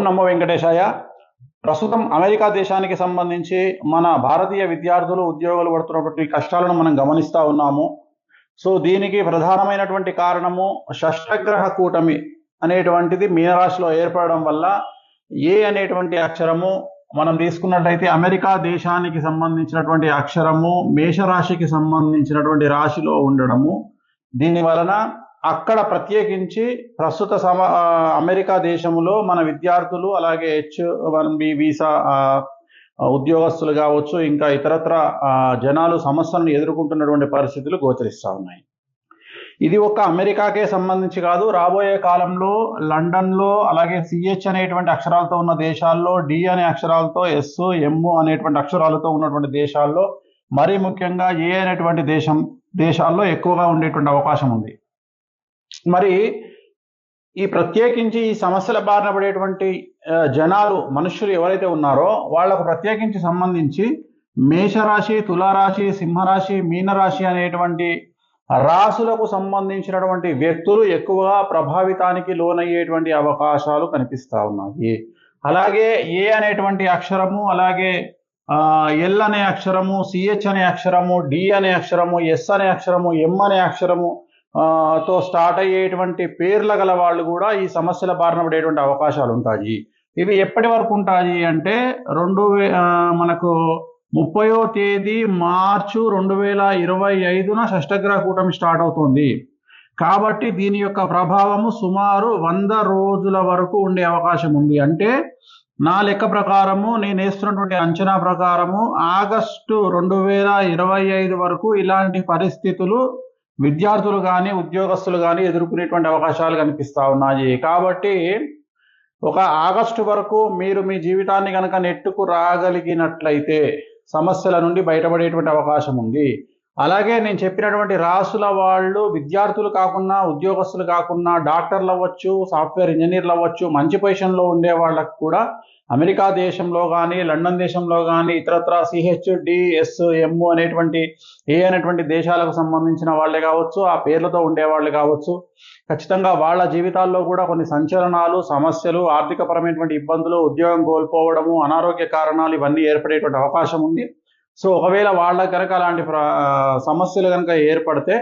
నమో వెంకటేశాయ. ప్రస్తుతం అమెరికా దేశానికి సంబంధించి మన భారతీయ విద్యార్థులు ఉద్యోగులు పడుతున్నటువంటి కష్టాలను మనం గమనిస్తా ఉన్నాము. సో దీనికి ప్రధానమైనటువంటి కారణము షష్టగ్రహ కూటమి అనేటువంటిది మీనరాశిలో ఏర్పడడం వల్ల ఏ అనేటువంటి అక్షరము మనం తీసుకున్నట్లయితే అమెరికా దేశానికి సంబంధించినటువంటి అక్షరము మేషరాశికి సంబంధించినటువంటి రాశిలో ఉండడము, దీని వలన అక్కడ ప్రత్యేకించి ప్రస్తుత అమెరికా దేశంలో మన విద్యార్థులు అలాగే H1B వీసా ఉద్యోగస్తులు కావచ్చు, ఇంకా ఇతరత్ర జనాలు సమస్యలను ఎదుర్కొంటున్నటువంటి పరిస్థితులు గోచరిస్తూ ఉన్నాయి. ఇది ఒక అమెరికాకే సంబంధించి కాదు, రాబోయే కాలంలో లండన్లో అలాగే CH అనేటువంటి అక్షరాలతో ఉన్న దేశాల్లో, D అనే అక్షరాలతో, S M అనేటువంటి అక్షరాలతో ఉన్నటువంటి దేశాల్లో, మరీ ముఖ్యంగా A అనేటువంటి దేశాల్లో ఎక్కువగా ఉండేటువంటి అవకాశం ఉంది. మరి ఈ ప్రత్యేకించి ఈ సమస్యల బారిన పడేటువంటి జనాలు మనుషులు ఎవరైతే ఉన్నారో వాళ్ళకు ప్రత్యేకించి సంబంధించి మేషరాశి, తులారాశి, సింహరాశి, మీనరాశి అనేటువంటి రాశులకు సంబంధించినటువంటి వ్యక్తులు ఎక్కువగా ప్రభావితానికి లోనయ్యేటువంటి అవకాశాలు కనిపిస్తూ ఉన్నాయి. అలాగే ఏ అనేటువంటి అక్షరము, అలాగే ఎల్ అనే అక్షరము, CH అనే అక్షరము, D అనే అక్షరము, S అనే అక్షరము, M అనే అక్షరము తో స్టార్ట్ అయ్యేటువంటి పేర్ల గల వాళ్ళు కూడా ఈ సమస్యల బారిన పడేటువంటి అవకాశాలు ఉంటాయి. ఇవి ఎప్పటి వరకు ఉంటాయి అంటే మనకు 30వ తేదీ మార్చి 2025న షష్టగ్రహ కూటమి స్టార్ట్ అవుతుంది. కాబట్టి దీని యొక్క ప్రభావము సుమారు 100 రోజుల వరకు ఉండే అవకాశం ఉంది. అంటే నా లెక్క ప్రకారము, నేను వేస్తున్నటువంటి అంచనా ప్రకారము ఆగస్టు 2025 వరకు ఇలాంటి పరిస్థితులు విద్యార్థులు కానీ ఉద్యోగస్తులు కానీ ఎదుర్కొనేటువంటి అవకాశాలు కనిపిస్తూ ఉన్నాయి. కాబట్టి ఒక ఆగస్టు వరకు మీరు మీ జీవితాన్ని కనుక నెట్టుకు రాగలిగినట్లయితే సమస్యల నుండి బయటపడేటువంటి అవకాశం ఉంది. అలాగే నేను చెప్పినటువంటి రాసుల వాళ్ళు విద్యార్థులు కాకుండా, ఉద్యోగస్తులు కాకుండా, డాక్టర్లు అవ్వచ్చు, సాఫ్ట్వేర్ ఇంజనీర్లు అవ్వచ్చు, మంచి పొజిషన్లో ఉండే వాళ్ళకు కూడా అమెరికా దేశంలో కానీ, లండన్ దేశంలో కానీ, ఇతరత్ర CH, D, S, M అనేటువంటి ఏ అనేటువంటి దేశాలకు సంబంధించిన వాళ్ళే కావచ్చు, ఆ పేర్లతో ఉండేవాళ్ళు కావచ్చు, ఖచ్చితంగా వాళ్ళ జీవితాల్లో కూడా కొన్ని సంచలనాలు, సమస్యలు, ఆర్థికపరమైనటువంటి ఇబ్బందులు, ఉద్యోగం కోల్పోవడము, అనారోగ్య కారణాలు ఇవన్నీ ఏర్పడేటువంటి అవకాశం ఉంది. సో ఒకవేళ వాళ్ళ కనుక అలాంటి సమస్యలు కనుక ఏర్పడితే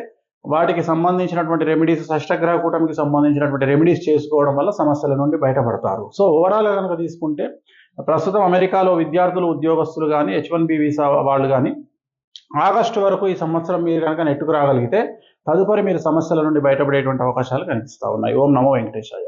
వాటికి సంబంధించినటువంటి రెమెడీస్, షష్టగ్రహ కూటమికి సంబంధించినటువంటి రెమెడీస్ చేసుకోవడం వల్ల సమస్యల నుండి బయటపడతారు. సో ఓవరాల్గా కనుక తీసుకుంటే ప్రస్తుతం అమెరికాలో విద్యార్థులు, ఉద్యోగస్తులు కానీ, H1B వీసా వాళ్ళు కానీ ఆగస్టు వరకు ఈ సంవత్సరం మీరు కనుక నెట్టుకు రాగలిగితే తదుపరి మీరు సమస్యల నుండి బయటపడేటువంటి అవకాశాలు కనిపిస్తూ ఉన్నాయి. ఓం నమో వెంకటేశాయ.